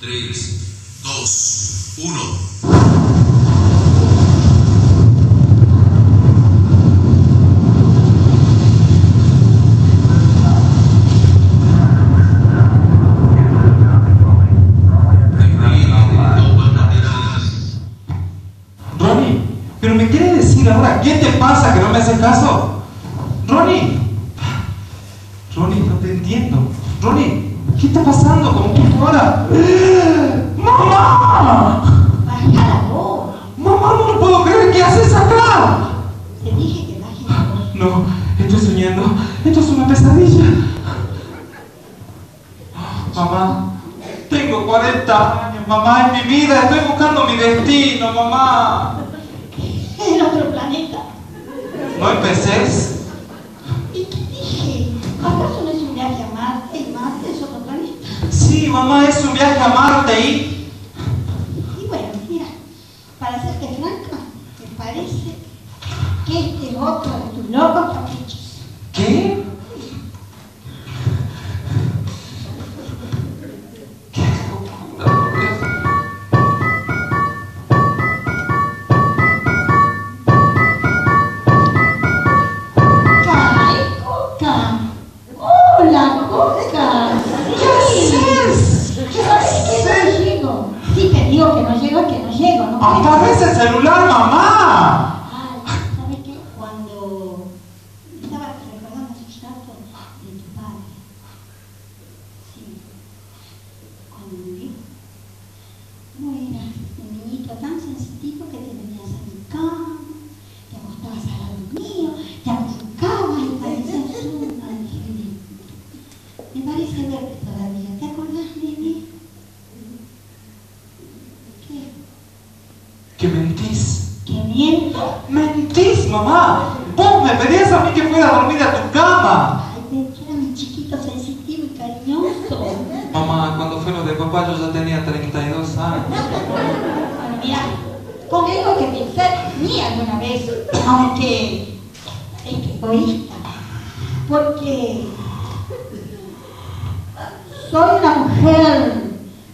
3, 2, 1. Ronnie, ¿pero me quiere decir ahora qué te pasa que no me haces caso? Ronnie, no te entiendo. Ronnie, ¿qué está pasando? ¿Cómo que ahora? ¡Mamá! Baja la voz. ¡Mamá, no lo puedo creer! ¿Qué haces acá? Te dije que baje la voz. No, estoy soñando. Esto es una pesadilla. Mamá, tengo 40 años, mamá, en mi vida. Estoy buscando mi destino, mamá. En otro planeta. ¿No empeces? ¿Y qué dije? ¿Acaso no es un viaje a Marte y Marte es otro planeta? Sí, mamá, es un viaje a Marte y... Y bueno, mira, para serte franca, me parece que este es otro de tus locos caprichos. ¿Qué? ¿Qué locura, por Dios? ¡Ay, Coca! ¡Hola, Coca! ¿Qué haces? ¿Sabes que no llego? Sí, te digo que no llego, ¿no? ¡Apaga ese celular, mamá! Ay, ¿sabes qué? Cuando estaba recordando esos datos de tu padre, sí, cuando murió, no eras un niñito tan sensitivo que te venías a mi cama, te acostabas al lado mío, te acurrucabas y parecías un angelito. Me parece verte todavía, ¿te acordás, nene? ¿Qué? ¿Que mentís? ¿Que miento? ¡Mentís, mamá! ¡Vos me pedías a mí que fuera a dormir a tu cama! Ay, pero que era mi chiquito sensitivo y cariñoso. Mamá, cuando fue lo de papá yo ya tenía 32 años. Bueno, mira, conmigo que pensé en mí alguna vez, aunque es egoísta, porque soy una mujer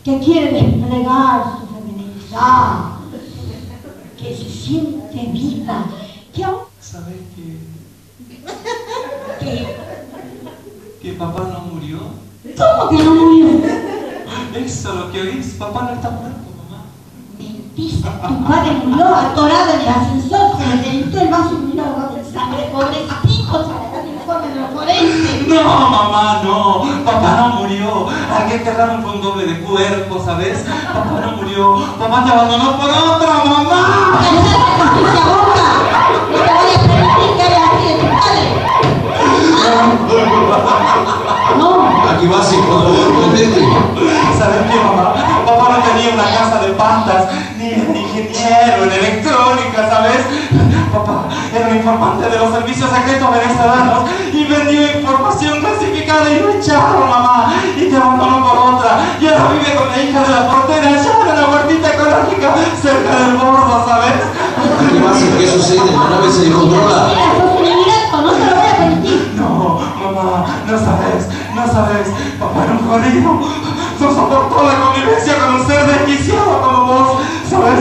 que quiere desplegar su feminidad, que se siente viva, que aún ¿Sabés que... que papá no murió? ¿Cómo que no murió? Eso es lo que oís. Papá no está muerto, mamá. Mentiste, tu padre murió atorado en el ascensor, se le reventó el vaso y murió ahogado en sangre, pobrecito, sale el informe de los forenses. No, mamá, no. Papá no murió. Al que enterraron fue un doble de cuerpo, ¿sabes? Papá no murió. Papá te abandonó por otra, mamá. ¡Cállate, sucia boca! ¡No te voy a permitir que hables así de tu padre! No, Aquí va sin contente. ¿Sabes qué, mamá? Papá no tenía una casa de pastas, ni era ingeniero en electrónica, ¿sabes? Papá era un informante de los servicios secretos venezolanos y vendió información clasificada y lo echaron, mamá. Y te abandonó por otra. Y ahora vive con la hija de la portera allá en una huertita ecológica cerca del bordo, ¿sabes? ¿Qué pasa? ¿Qué sucede? La nave se descontrola. mira, sos un ingrato, no te lo voy a permitir. No, mamá, no sabes. Papá era un jodido. No soportó la convivencia con un ser desquiciado como vos, ¿sabes?